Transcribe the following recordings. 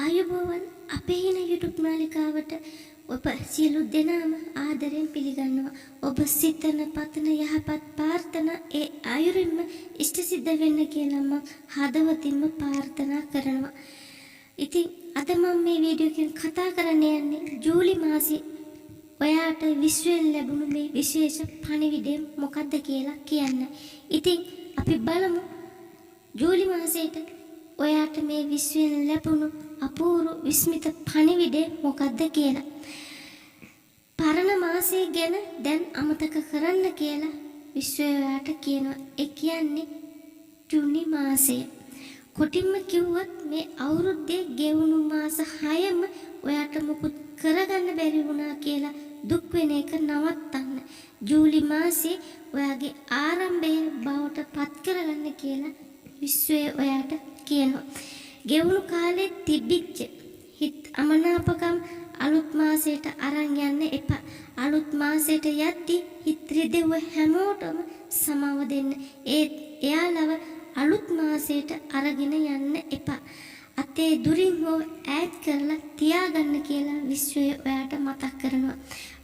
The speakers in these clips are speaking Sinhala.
ආයුබෝවන් අපේ හින YouTube නාලිකාවට ඔබ සියලු දෙනාම ආදරෙන් පිළිගන්නවා. ඔබ සිතන පතන යහපත් ප්‍රාර්ථනා ඒ ආයුරින්ම ඉෂ්ට සිද්ධ වෙන්න කියලා මම හදවතින්ම ප්‍රාර්ථනා කරනවා. ඉතින් අද මම මේ වීඩියෝ එකෙන් කතා කරන්න යන්නේ ජූලි මාසයේ ඔයාට විශ්වයෙන් ලැබුණු මේ විශේෂ පණිවිඩය මොකක්ද කියලා කියන්න. ඉතින් අපි බලමු ජූලි මාසයට ඔයාට මේ විශ්වයෙන් ලැබුණු අපූර්ව විස්මිත පණිවිඩය මොකක්ද කියලා. පරණ මාසය ගැන දැන් අමතක කරන්න කියලා විශ්වය ඔයාට කියනවා. ඒ කියන්නේ ජූනි මාසය. කොටින්ම කිව්වොත් මේ අවුරුද්දේ ගෙවුණු මාස 6ම ඔයාට මුකුත් කරගන්න බැරි වුණා කියලා දුක් වෙන එක නවත්තන්න. ජූලි මාසේ ඔයාගේ ආරම්භය බවට පත් කරගන්න කියලා විශ්වය ඔයාට කියනවා. ගෙවුණු කාලේ තිබිච්ච හිත අමනාපකම් අලුත් මාසයට අරන් යන්න එපා. අලුත් මාසයට යද්දී හිත රිදෙව හැමෝටම සමාව දෙන්න. එයාලව අලුත් මාසයට අරගෙන යන්න එපා. අතේ දුරින් හෝ ඈත් කරලා තියාගන්න කියලා විශ්වය ඔයාට මතක් කරනවා.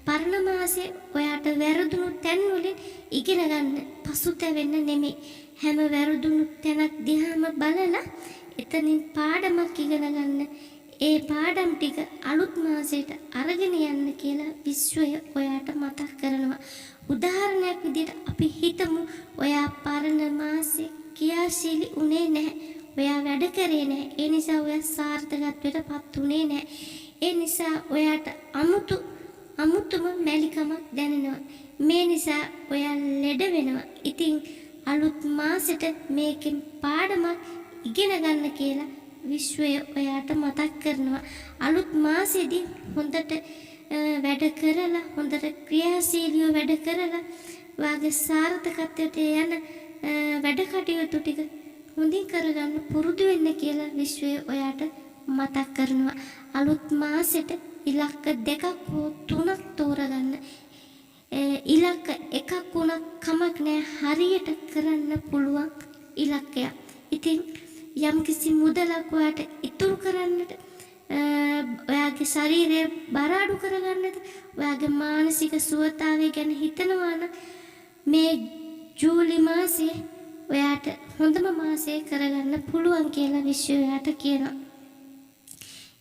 පරණ මාසේ ඔයාට වැරදුණු තැන් වලින් ඉගෙන ගන්න පසුතැවෙන්න නෙමෙයි. හැම වැරදුණු තැනක් දිහාම බලලා එතනින් පාඩමක් ඉගෙන ගන්න. ඒ පාඩම් ටික අලුත් මාසයට අරගෙන යන්න කියලා විශ්වය ඔයාට මතක් කරනවා. උදාහරණයක් විදිහට අපි හිතමු ඔයා පරණ මාසේ ක්‍රියාශීලී උනේ නැහැ. ඔයා වැඩ කරේ නැහැ. ඒ නිසා ඔයා සාර්ථකත්වයටපත් උනේ නැහැ. ඒ නිසා ඔයාට අමුතුම මැලිකමක් දැනෙනවා. මේ නිසා ඔයා ලෙඩ වෙනවා. ඉතින් අලුත් මාසෙට මේකෙන් පාඩමක් ඉගෙන ගන්න කියලා විශ්වය ඔයාට මතක් කරනවා. අලුත් මාසෙදී හොඳට වැඩ කරලා හොඳට ක්‍රියාශීලීව වැඩ කරලා වාගේ සාර්ථකත්වයට යන වැඩ කටයුතු ටික හොඳින් කරගන්න පුරුදු වෙන්න කියලා විශ්වය ඔයාට මතක් කරනවා. අලුත් මාසෙට ඉලක්ක 2ක් හෝ 3ක් තෝරගන්න. ඉලක්ක 1ක් වුණත් කමක් නැහැ, හරියට කරන්න පුළුවන් ඉලක්කයක්. ඉතින් යම්කිසි මුදලක් ඔයාට ඉතුරු කරන්නට, ඔයාගේ ශරීරය බර අඩු කරගන්නට, ඔයාගේ මානසික සුවතාවය ගැන හිතනවා නම් මේ ජූලි මාසයේ ඔයාට හොඳම මාසය කරගන්න පුළුවන් කියලා විශ්වය ඔයාට කියනවා.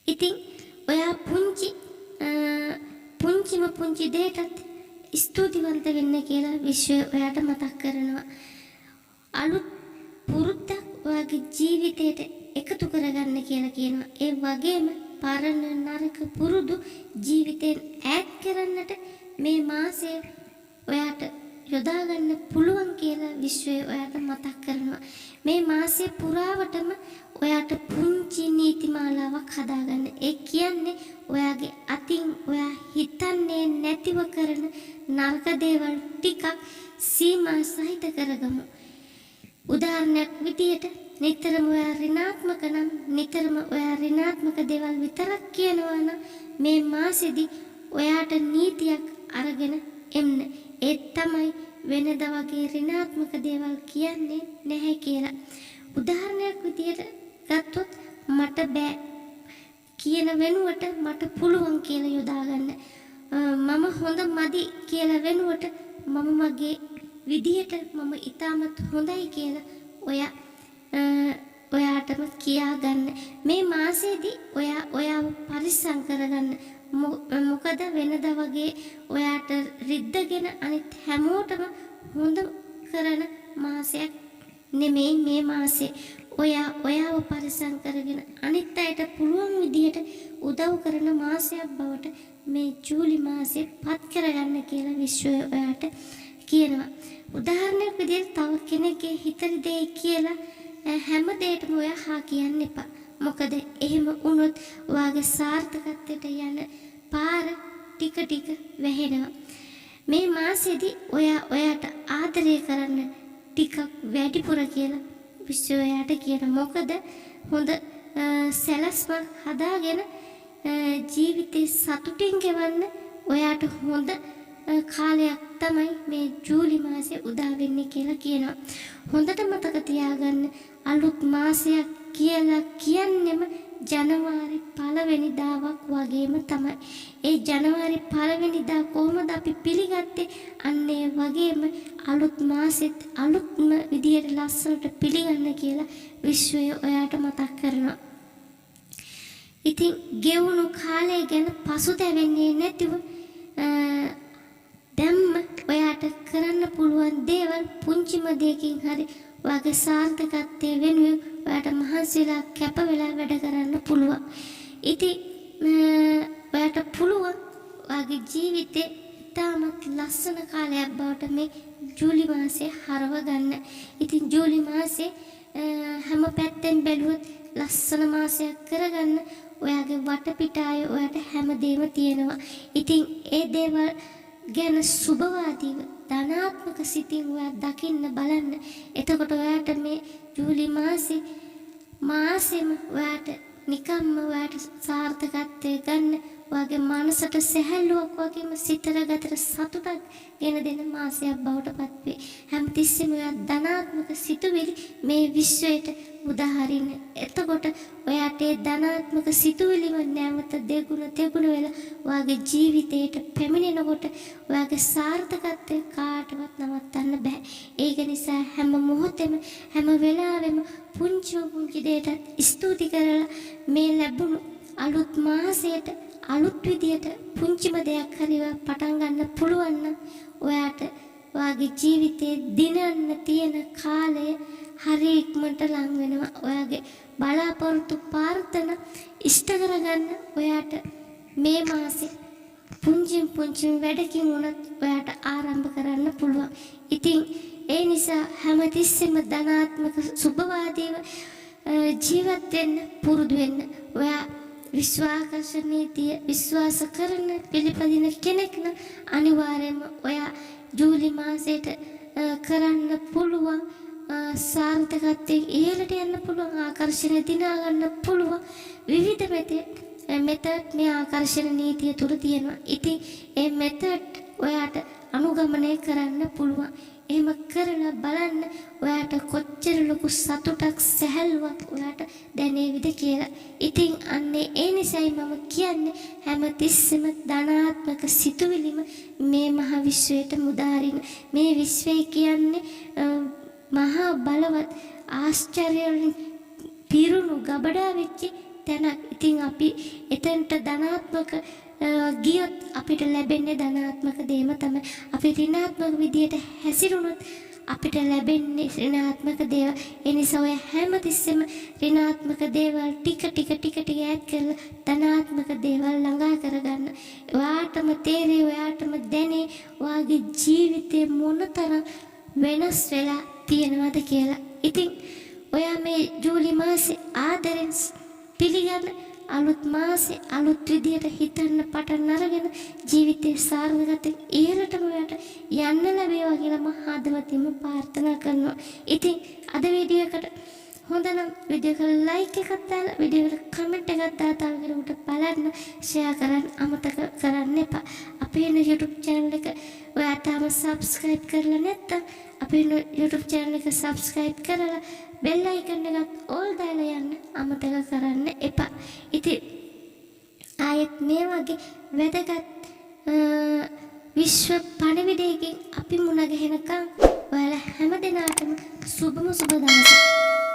ඉතින් ඔයා පුංචි දෙයටත් ස්තුතිවන්ත වෙන්න කියලා විශ්වය ඔයාට මතක් කරනවා. අලුත් පුරුද්දක් ඔයාගේ ජීවිතයට එකතු කරගන්න කියලා කියනවා. ඒ වගේම පරණ නරක පුරුදු ජීවිතෙන් ඈත් කරන්නට මේ මාසය ඔයාට යොදා ගන්න පුළුවන් කියලා විශ්වය ඔයාට මතක් කරනවා. මේ මාසය පුරාවටම ඔයාට පුංචි නීතිමාලාවක් හදාගන්න. ඒ කියන්නේ ඔයාගේ අතින් ඔයා හිතන්නේ නැතිව කරන නරක දේවල් ටිකක් සීමා සහිත කරගමු. උදාහරණයක් විදියට නිතරම ඔයා ඍණාත්මක නම් නිතරම ඔයා ඍණාත්මක දේවල් විතරක් කියනවා නම් මේ මාසෙදී ඔයාට නීතියක් අරගෙන එන්න. ඒ තමයි වෙනද වගේ ඍණාත්මක දේවල් කියන්නේ නැහැ කියලා. උදාහරණයක් විදියට ගත්තොත් මට බෑ කියන වෙනුවට මට පුළුවන් කියලා යොදා ගන්න. මම හොඳ මදි කියලා වෙනුවට මම මගේ විදියට මම ඊටමත් හොඳයි කියලා ඔයාටම කියා ගන්න. මේ මාසෙදී ඔයාව පරිස්සම් කරගන්න. මොකද වෙනද වගේ ඔයාට රිද්දගෙන අනිත් හැමෝටම හොඳ කරන මාසයක් නෙමෙයි මේ මාසේ. ඔයාව පරිස්සම් කරගෙන අනිත් අයට පුළුවන් විදියට උදව් කරන මාසයක් බවට මේ ජූලි මාසය පත් කරගන්න කියලා විශ්වය ඔයාට කියනවා. උදාහරණයක් විදියට තව කෙනෙක්ගේ හිතන දේ කියලා හැම දෙයකම ඔයා හා කියන්න එපා. මොකද එහෙම වුණොත් ඔයාගේ සාර්ථකත්වයට යන පාර ටික වැහෙනවා. මේ මාසෙදී ඔයාට ආදරය කරන්න ටිකක් වැඩිපුර කියලා විශ්වය ඔයාට කියනවා. මොකද හොඳ සැලැස්මක් හදාගෙන ජීවිතේ සතුටින් ගෙවන්න ඔයාට හොඳ කාලයක් තමයි මේ ජූලි මාසයේ උදා වෙන්නේ කියලා කියනවා. හොඳට මතක තියාගන්න අලුත් මාසයක් කියලා කියන්නෙම ජනවාරි 1 වෙනිදාවක් වගේම තමයි. ඒ ජනවාරි 1 වෙනිදා කොහොමද අපි පිළිගත්තේ? අන්න ඒ වගේම අලුත් මාසෙත් අලුත්ම විදියට ලස්සනට පිළිගන්න කියලා විශ්වය ඔයාට මතක් කරනවා. ඉතින් ගෙවුණු කාලය ගැන පසුතැවෙන්නේ නැතිව දැම්ම ඔයාට කරන්න පුළුවන් දේවල් පුංචිම දෙයකින් හරි ඔයාගේ සාර්ථකත්වයේ වෙනුවෙන් ඔයාට මහන්සිලා කැප වෙලා වැඩ කරන්න පුළුවන්. ඉතින් ඔයාට පුළුවන් ඔයාගේ ජීවිතේ තාමත් ලස්සන කාලයක් බවට මේ ජූලි මාසය හරව ගන්න. ඉතින් ජූලි මාසේ හැම පැත්තෙන් බැලුවොත් ලස්සන මාසයක් කරගන්න ඔයාගේ වටපිටාය ඔයාට හැමදේම තියෙනවා. ඉතින් ඒ දේවල් ගැන සුබවාදීව ධනාත්මක සිතින් ඔයා දකින්න බලන්න. එතකොට ඔයාට මේ ජූලි මාසෙම ඔයාට නිකම්ම ඔයාට සාර්ථකත්වයේ ගන්න ඔයාගේ මනසට සැහැල්ලුවක් වගේම සිතට ගතට සතුටක් ගෙන දෙන මාසයක් බවට පත් වේ. හැමතිස්සෙම ඔයා ධනාත්මක සිතුවිලි මේ විශ්වයට උදාහරින්න. එතකොට ඔයාට ඒ ධනාත්මක සිතුවිලිම නැවත දෙගුණ තෙගුණ වෙලා ඔයාගේ ජීවිතයට පැමිණෙනකොට ඔයාගේ සාර්ථකත්වය කාටවත් නවත්තන්න බෑ. ඒක නිසා හැම මොහොතෙම හැම වෙලාවෙම පුංචි දෙයකට ස්තුති කරලා මේ ලැබුණු අලුත් මාසයට අලුත් විදියට පුංචිම දෙයක් හරි පටන් ගන්න පුළුවන් නම් ඔයාට ඔයාගේ ජීවිතේ දිනන්න තියෙන කාලය හරි ඉක්මනට ලං වෙනවා. ඔයාගේ බලාපොරොත්තු ප්‍රාර්ථනා ඉෂ්ට කරගන්න ඔයාට මේ මාසේ පුංචි වැඩකින් උනත් ඔයාට ආරම්භ කරන්න පුළුවන්. ඉතින් ඒ නිසා හැමතිස්සෙම ධනාත්මක සුබවාදීව ජීවත් වෙන්න පුරුදු වෙන්න. ඔයා විශ්වාකර්ෂණ නීතිය විශ්වාස කරන පිළිපදින කෙනෙක් නම් අනිවාර්යයෙන්ම ඔයා ජූලි මාසයට කරන්න පුළුවන් සාර්ථකත්වයෙන් ඉහළට යන්න පුළුවන් ආකර්ෂණ දිනා ගන්න පුළුවන් විවිධ මෙතඩ් මේ ආකර්ෂණ නීතිය තුල තියෙනවා. ඉතින් ඒ මෙතඩ් ඔයාට අනුගමනය කරන්න පුළුවන්. එහෙම කරලා බලන්න ඔයාට කොච්චර ලොකු සතුටක් සැහැල්ලුවක් ඔයාට දැනේවිද කියලා. ඉතින් අන්නේ ඒ නිසයි මම කියන්නේ හැමතිස්සෙම ධනාත්මක සිතුවිලිම මේ මහ විශ්වයට මුදාරින. මේ විශ්වය කියන්නේ මහා බලවත් ආශ්චර්යවලින් පිරුණු ගබඩා වෙච්ච තැනක්. ඉතින් අපි එතනට ධනාත්මක ගියොත් අපිට ලැබෙන්නේ ධනාත්මක දේම තමයි. අපි ඍණාත්මක විදියට හැසිරුණොත් අපිට ලැබෙන්නේ ඍණාත්මක දේවල්. ඒ නිසා ඔය හැමතිස්සෙම ඍණාත්මක දේවල් ටික ඈඩ් කරලා ධනාත්මක දේවල් ළඟා කරගන්න. ඔයාටම තේරෙයි ඔයාටම දැනේ ඔයාගේ ජීවිතේ මොනතරම් වෙනස් වෙලා තියෙනවද කියලා. ඉතින් ඔයා මේ ජූලි මාසේ ආදරෙන් පිළිගන්න අලුත් මාසේ අලුත් විදියට හිතන්න පටන් අරගෙන ජීවිතේ සාර්ථකත්වයෙන් ඉහළටම ඔයාට යන්න ලැබේවා කියලා මම හදවතින්ම ප්‍රාර්ථනා කරනවා. ඉතින් අද වීඩියෝ එකට හොඳ නම් වීඩියෝ එක ලයික් එකක් දාලා වීඩියෝ එකට කමෙන්ට් එකක් දාලා තව කෙනෙකුට බලන්න ෂෙයා කරන්න අමතක කරන්න එපා. අපේ YouTube channel එක ඔයා තාම subscribe කරලා නැත්නම් අපේ YouTube channel එක subscribe කරලා bell icon එකත් all දාලා යන්න අමතක කරන්න එපා. ඉතින් ආයෙත් මේ වගේ වැදගත් විශ්ව පණිවිඩයකින් අපි මුණ ගැහෙනකම් ඔයාලා හැමදෙනාටම සුබම සුබ දවසක්.